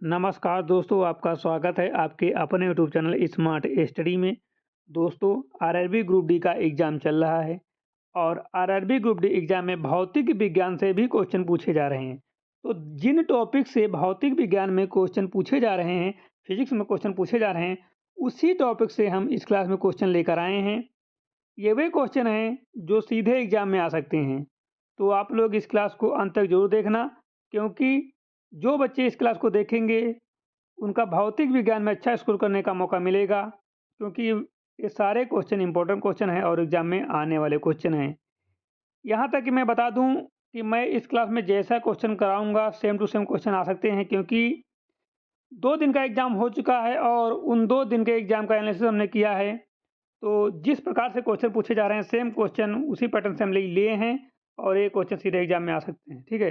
नमस्कार दोस्तों, आपका स्वागत है आपके अपने यूट्यूब चैनल स्मार्ट स्टडी में। दोस्तों, आरआरबी ग्रुप डी का एग्ज़ाम चल रहा है और आरआरबी ग्रुप डी एग्ज़ाम में भौतिक विज्ञान से भी क्वेश्चन पूछे जा रहे हैं। तो जिन टॉपिक से भौतिक विज्ञान में क्वेश्चन पूछे जा रहे हैं, फिजिक्स में क्वेश्चन पूछे जा रहे हैं, उसी टॉपिक से हम इस क्लास में क्वेश्चन लेकर आए हैं। ये वे क्वेश्चन हैं जो सीधे एग्ज़ाम में आ सकते हैं। तो आप लोग इस क्लास को अंत तक ज़रूर देखना, क्योंकि जो बच्चे इस क्लास को देखेंगे उनका भौतिक विज्ञान में अच्छा स्कोर करने का मौका मिलेगा, क्योंकि ये सारे क्वेश्चन इंपॉर्टेंट क्वेश्चन हैं और एग्जाम में आने वाले क्वेश्चन हैं। यहाँ तक कि मैं बता दूं कि मैं इस क्लास में जैसा क्वेश्चन कराऊंगा सेम टू सेम क्वेश्चन आ सकते हैं, क्योंकि 2 दिन का एग्जाम हो चुका है और उन 2 दिन के एग्जाम का एनालिसिस हमने किया है। तो जिस प्रकार से क्वेश्चन पूछे जा रहे हैं सेम क्वेश्चन उसी पैटर्न से हम लिए हैं और ये क्वेश्चन सीधे एग्जाम में आ सकते हैं। ठीक है,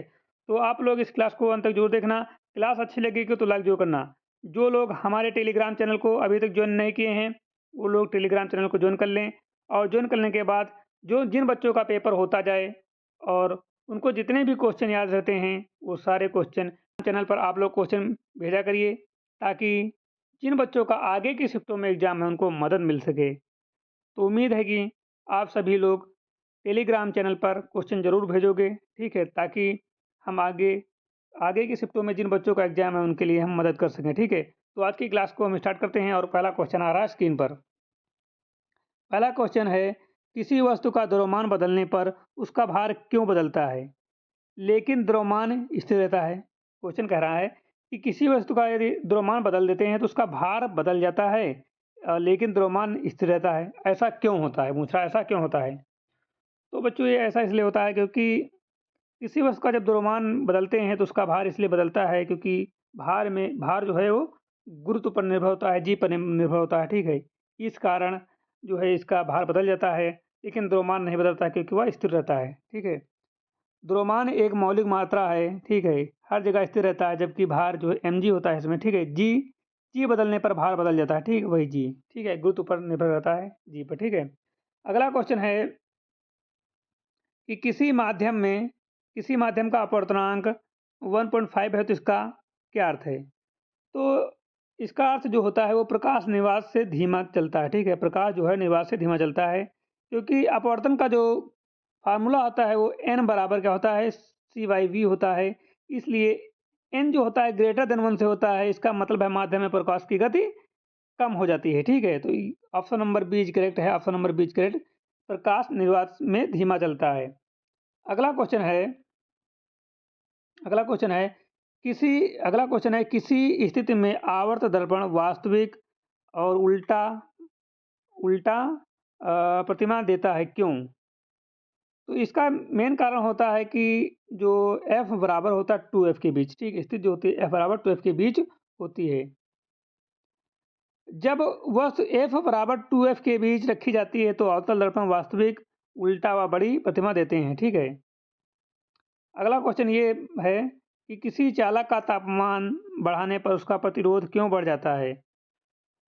तो आप लोग इस क्लास को अंत तक जरूर देखना। क्लास अच्छी लगेगी तो लाइक जरूर करना। जो लोग हमारे टेलीग्राम चैनल को अभी तक ज्वाइन नहीं किए हैं वो लोग टेलीग्राम चैनल को ज्वाइन कर लें, और ज्वाइन करने के बाद जो जिन बच्चों का पेपर होता जाए और उनको जितने भी क्वेश्चन याद रहते हैं वो सारे क्वेश्चन चैनल पर आप लोग क्वेश्चन भेजा करिए, ताकि जिन बच्चों का आगे की शिफ्टों में एग्जाम है उनको मदद मिल सके। तो उम्मीद है कि आप सभी लोग टेलीग्राम चैनल पर क्वेश्चन ज़रूर भेजोगे, ठीक है? ताकि हम आगे आगे की शिफ्टों में जिन बच्चों का एग्ज़ाम है उनके लिए हम मदद कर सकें, ठीक है? तो आज की क्लास को हम स्टार्ट करते हैं और पहला क्वेश्चन आ रहा है स्क्रीन पर। पहला क्वेश्चन है, किसी वस्तु का द्रव्यमान बदलने पर उसका भार क्यों बदलता है लेकिन द्रव्यमान स्थिर रहता है? क्वेश्चन कह रहा है कि किसी वस्तु का यदि द्रव्यमान बदल देते हैं तो उसका भार बदल जाता है, लेकिन द्रव्यमान स्थिर रहता है। ऐसा क्यों होता है? पूछ रहा है ऐसा क्यों होता है? तो बच्चों ये ऐसा इसलिए होता है क्योंकि किसी वस्तु का जब द्रव्यमान बदलते हैं तो उसका भार इसलिए बदलता है क्योंकि भार जो है वो गुरुत्व पर निर्भर होता है, जी पर निर्भर होता है, ठीक है? इस कारण जो है इसका भार बदल जाता है, लेकिन द्रव्यमान नहीं बदलता क्योंकि वह स्थिर रहता है, ठीक है? द्रव्यमान एक मौलिक मात्रा है, ठीक है? हर जगह स्थिर रहता है, जबकि भार जो है mg होता है इसमें, ठीक है? जी बदलने पर भार बदल जाता है, ठीक है? वही जी, ठीक है? गुरुत्व पर निर्भर रहता है जी पर, ठीक है? अगला क्वेश्चन है कि किसी माध्यम का अपवर्तनांक 1.5 है तो इसका क्या अर्थ है? तो इसका अर्थ जो होता है वो प्रकाश निवास से धीमा चलता है, ठीक है? प्रकाश जो है निवास से धीमा चलता है, क्योंकि अपवर्तन का जो फार्मूला होता है वो n बराबर क्या होता है, c/v होता है। इसलिए n जो होता है ग्रेटर देन 1 से होता है, इसका मतलब है माध्यम में प्रकाश की गति कम हो जाती है, ठीक है? तो option number B is correct है, option number B is correct. प्रकाश निर्वात में धीमा चलता है। अगला क्वेश्चन है अगला क्वेश्चन है किसी स्थिति में आवर्त दर्पण वास्तविक और उल्टा उल्टा प्रतिमान देता है, क्यों? तो इसका मेन कारण होता है कि जो f बराबर होता है 2f के बीच, ठीक है? स्थिति जो होती है f बराबर 2f के बीच होती है। जब वस्तु f बराबर 2f के बीच रखी जाती है तो अवतल दर्पण वास्तविक, उल्टा व बड़ी प्रतिमा देते हैं, ठीक है? अगला क्वेश्चन ये है कि किसी चालक का तापमान बढ़ाने पर उसका प्रतिरोध क्यों बढ़ जाता है?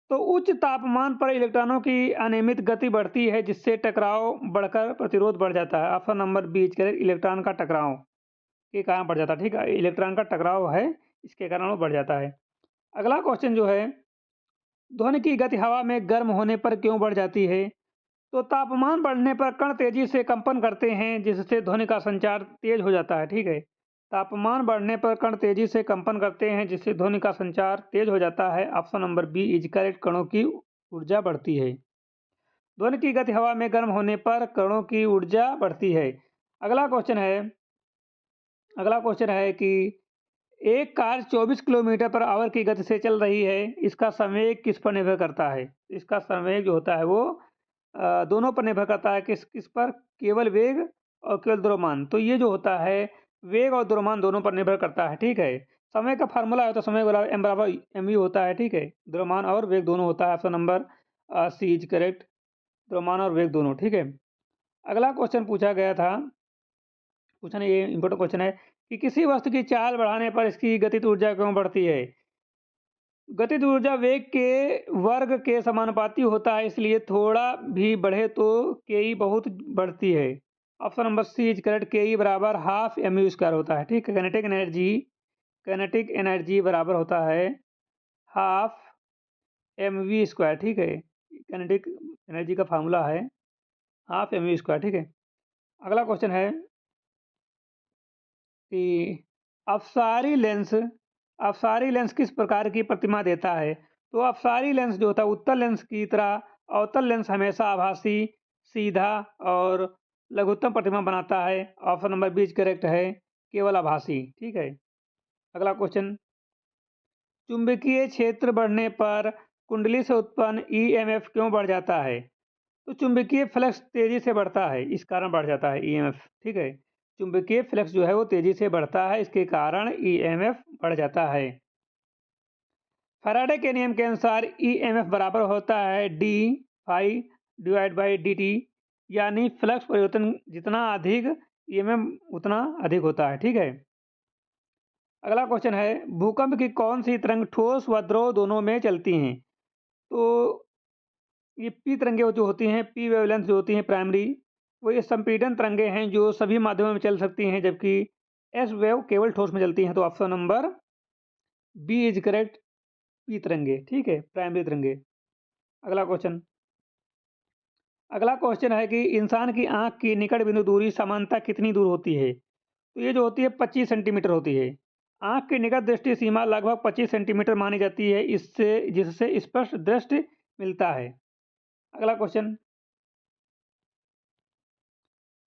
तो उच्च तापमान पर इलेक्ट्रॉनों की अनियमित गति बढ़ती है, जिससे टकराव बढ़कर प्रतिरोध बढ़ जाता है। Option number B is correct, electron का टकराव के कारण बढ़ जाता है, ठीक है? इलेक्ट्रॉन का टकराव है, इसके कारण वो बढ़ जाता है। अगला क्वेश्चन जो है, ध्वनि की गति हवा में गर्म होने पर क्यों बढ़ जाती है? तो तापमान बढ़ने पर कण तेजी से कंपन करते हैं, जिससे ध्वनि का संचार तेज हो जाता है, ठीक है? तापमान बढ़ने पर कण तेजी से कंपन करते हैं, जिससे ध्वनि का संचार तेज हो जाता है। Option number B is correct, कणों की ऊर्जा बढ़ती है। ध्वनि की गति हवा में गर्म होने पर कणों की ऊर्जा बढ़ती है। अगला क्वेश्चन है अगला क्वेश्चन है कि एक कार 24 किलोमीटर पर आवर की गति से चल रही है, इसका संवेग किस पर निर्भर करता है? इसका संवेग जो होता है वो दोनों पर निर्भर करता है, किस किस पर? केवल वेग और केवल द्रव्यमान। तो ये जो होता है वेग और द्रव्यमान दोनों पर निर्भर करता है, ठीक है? समय का फार्मूला है तो समय बराबर m बराबर mv होता है, ठीक है? द्रव्यमान और वेग दोनों होता है। Option number C is correct, द्रव्यमान और वेग दोनों, ठीक है? अगला क्वेश्चन पूछा गया था, क्वेश्चन ये इंपॉर्टेंट क्वेश्चन है कि किसी वस्तु की चाल बढ़ाने पर इसकी गतिज ऊर्जा क्यों बढ़ती है? गतिज ऊर्जा वेग के वर्ग के समानुपाती होता है, इसलिए थोड़ा भी बढ़े तो के बहुत बढ़ती है। Option number C is correct, के बराबर हाफ एम यू स्क्वायर होता है, ठीक है? काइनेटिक एनर्जी काइनेटिक एनर्जी बराबर होता है हाफ mv², ठीक है। काइनेटिक एनर्जी का फार्मूला है हाफ mv², ठीक है। अगला क्वेश्चन है कि अपसारी लेंस किस प्रकार की प्रतिमा देता है? तो अपसारी लेंस जो होता है उत्तल लेंस की तरह अवतल लेंस हमेशा आभासी, सीधा और लघुत्तम प्रतिमा बनाता है। ऑप्शन नंबर बी करेक्ट है, केवल आभासी, ठीक है। अगला क्वेश्चन, चुंबकीय क्षेत्र बढ़ने पर कुंडली से उत्पन्न ईएमएफ क्यों बढ़ जाता है? तो चुंबकीय फ्लक्स तेजी से बढ़ता है, इस कारण बढ़ जाता है ईएमएफ, ठीक है। चुंबकीय फ्लक्स जो है वो तेजी से बढ़ता है, इसके कारण ईएमएफ बढ़ जाता है। फैराडे के नियम के अनुसार ईएमएफ बराबर होता है d phi divide by d t, यानी फ्लक्स परिवर्तन जितना अधिक ईएमएफ उतना अधिक होता है, ठीक है। अगला क्वेश्चन है, भूकंप की कौन सी तरंग ठोस व द्रव दोनों में चलती हैं? तो ये पी तरंगे जो होती हैं, पी वेवलेंथ जो होती हैं प्राइमरी, वो ये संपीड़न तरंगे हैं जो सभी माध्यमों में चल सकती हैं, जबकि एस वेव केवल ठोस में चलती हैं। तो option number B is correct, P तरंगे, ठीक है, प्राइमरी तरंगे। अगला क्वेश्चन है कि इंसान की आंख की निकट बिंदु दूरी सामान्यतः कितनी दूर होती है? तो ये जो होती है 25 सेंटीमीटर होती है। आंख की निकट दृष्टि सीमा लगभग 25 सेंटीमीटर मानी जाती है, जिससे स्पष्ट दृष्टि मिलता है। अगला क्वेश्चन,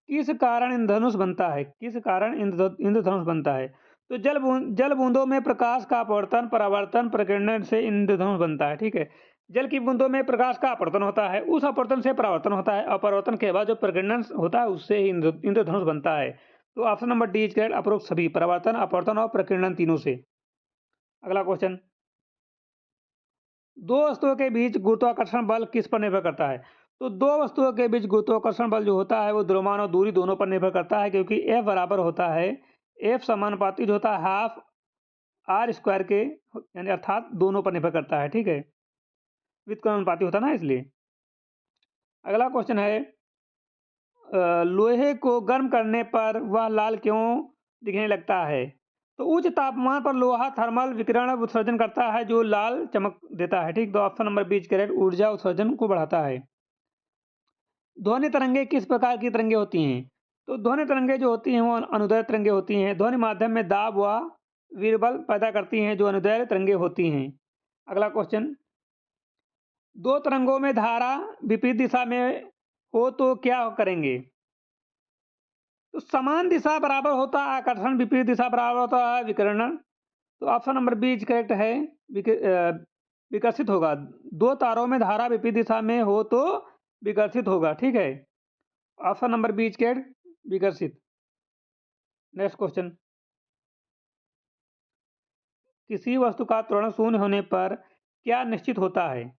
किस कारण इंद्रधनुष बनता है? किस कारण इंद्रधनुष बनता है? तो जल बूंदों में प्रकाश का अपवर्तन परावर्तन प्रकीर्णन से इंद्रधनुष बनता है, ठीक है। जल की बूंदों में प्रकाश का अपवर्तन होता है, उस अपवर्तन से परावर्तन होता है, अपवर्तन के बाद जो प्रकीर्णन होता है उससे ही इंद्रधनुष बनता है। तो option number D is correct, उपरोक्त सभी परावर्तन अपवर्तन और प्रकीर्णन तीनों से। अगला क्वेश्चन, दो वस्तुओं के बीच गुरुत्वाकर्षण बल किस पर निर्भर करता है? तो दो वस्तुओं के बीच गुरुत्वाकर्षण बल जो होता है वो द्रव्यमान और दूरी दोनों पर निर्भर करता है, क्योंकि F बराबर होता है, F समानुपाती जो होता है हाफ आर स्क्वायर के, यानी अर्थात दोनों पर निर्भर करता है, ठीक है। व्युत्क्रमानुपाती होता है ना, इसलिए। अगला क्वेश्चन है, लोहे को गर्म करने पर वह लाल क्यों दिखने लगता है? तो उच्च तापमान पर लोहा थर्मल विकिरण उत्सर्जन करता है जो लाल चमक देता है, ठीक। तो ऑप्शन नंबर बी करेक्ट, ऊर्जा उत्सर्जन को बढ़ाता है। ध्वनि तरंगे किस प्रकार की तरंगे होती हैं? तो ध्वनि तरंगे जो होती हैं वो अनुदैर्घ्य तरंगे होती हैं। ध्वनि माध्यम में दाब व विरबल पैदा करती हैं जो अनुदैर्घ्य तरंगे होती हैं। अगला क्वेश्चन, दो तरंगों में धारा विपरीत दिशा में हो तो क्या करेंगे? तो समान दिशा बराबर होता है आकर्षण, विपरीत दिशा बराबर होता है विकिरण। तो ऑप्शन नंबर बी करेक्ट है, विकर्षित होगा। दो तारों में धारा विपरीत दिशा में हो तो विकर्षित होगा, ठीक है। ऑप्शन नंबर बी करेक्ट, विकर्षित। नेक्स्ट क्वेश्चन, किसी वस्तु का त्वरण शून्य होने पर क्या निश्चित होता है?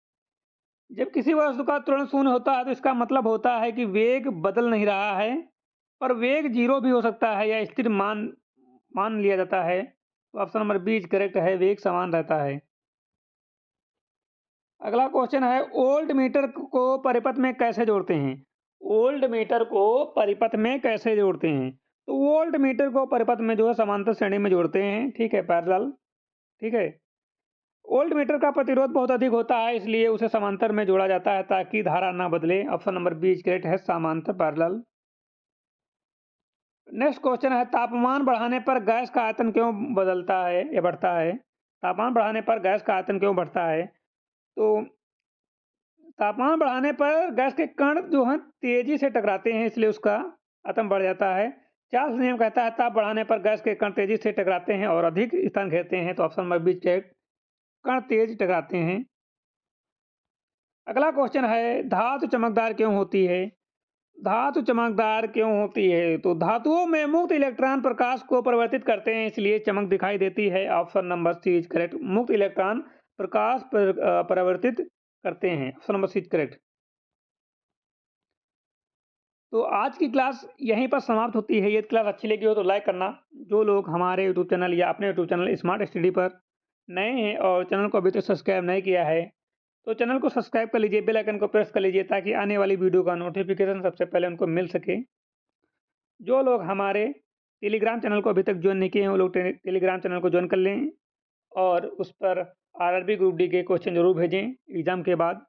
जब किसी वस्तु का त्वरण शून्य होता है तो इसका मतलब होता है कि वेग बदल नहीं रहा है, पर वेग जीरो भी हो सकता है या स्थिर मान मान लिया जाता है। तो ऑप्शन नंबर बी करेक्ट है, वेग समान रहता है। अगला क्वेश्चन है, ओल्ड मीटर को परिपथ में कैसे जोड़ते हैं? ओल्ड मीटर को परिपथ में कैसे जोड़ते हैं? तो ओल्ड मीटर को परिपथ में जो है समांतर श्रेणी में जोड़ते हैं, ठीक है, पैरेलल, ठीक है। ओल्ड मीटर का प्रतिरोध बहुत अधिक होता है, इसलिए उसे समांतर में जोड़ा जाता है ताकि धारा ना बदले। ऑप्शन नंबर बी करेक्ट है, समांतर पैरेलल। नेक्स्ट क्वेश्चन है, तापमान बढ़ाने पर गैस का आयतन क्यों बदलता है या बढ़ता है? तापमान बढ़ाने पर गैस का आयतन क्यों बढ़ता है? तो तापमान बढ़ाने पर गैस के कण जो हैं तेजी से टकराते हैं, इसलिए उसका आयतन बढ़ जाता है। चार्ल्स नियम कहता है ताप बढ़ाने पर गैस के कण तेजी से टकराते हैं और अधिक स्थान घेरते हैं। तो ऑप्शन नंबर बी करेक्ट, कण तेज टकराते हैं। अगला क्वेश्चन है, धातु चमकदार क्यों होती है? धातु चमकदार क्यों होती है? तो धातुओं में मुक्त इलेक्ट्रॉन प्रकाश को परिवर्तित करते हैं, इसलिए चमक दिखाई देती है। Option number C is correct, मुक्त इलेक्ट्रॉन प्रकाश परिवर्तित करते हैं। Option number C is correct. तो आज की क्लास यहीं पर समाप्त होती है। ये क्लास अच्छी लगी हो तो लाइक करना। जो लोग हमारे यूट्यूब चैनल या अपने यूट्यूब चैनल स्मार्ट स्टडी पर नए हैं और चैनल को अभी तक सब्सक्राइब नहीं किया है, तो चैनल को सब्सक्राइब कर लीजिए, बेल आइकन को प्रेस कर लीजिए ताकि आने वाली वीडियो का नोटिफिकेशन सबसे पहले उनको मिल सके। जो लोग हमारे टेलीग्राम चैनल को अभी तक जॉइन नहीं किए हैं वो लोग टेलीग्राम चैनल को जॉइन कर लें और उस पर आरआरबी ग्रुप डी के क्वेश्चन ज़रूर भेजें एग्ज़ाम के बाद।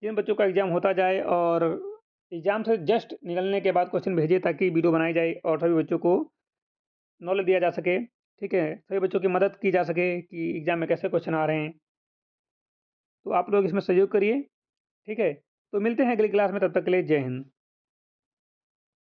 जिन बच्चों का एग्ज़ाम होता जाए और एग्ज़ाम से जस्ट निकलने के बाद क्वेश्चन भेजिए ताकि वीडियो बनाई जाए और सभी बच्चों को नॉलेज दिया जा सके, ठीक है? सभी बच्चों की मदद की जा सके कि एग्ज़ाम में कैसे क्वेश्चन आ रहे हैं। तो आप लोग इसमें सहयोग करिए, ठीक है? तो मिलते हैं अगली क्लास में, तब तक के लिए जय हिंद।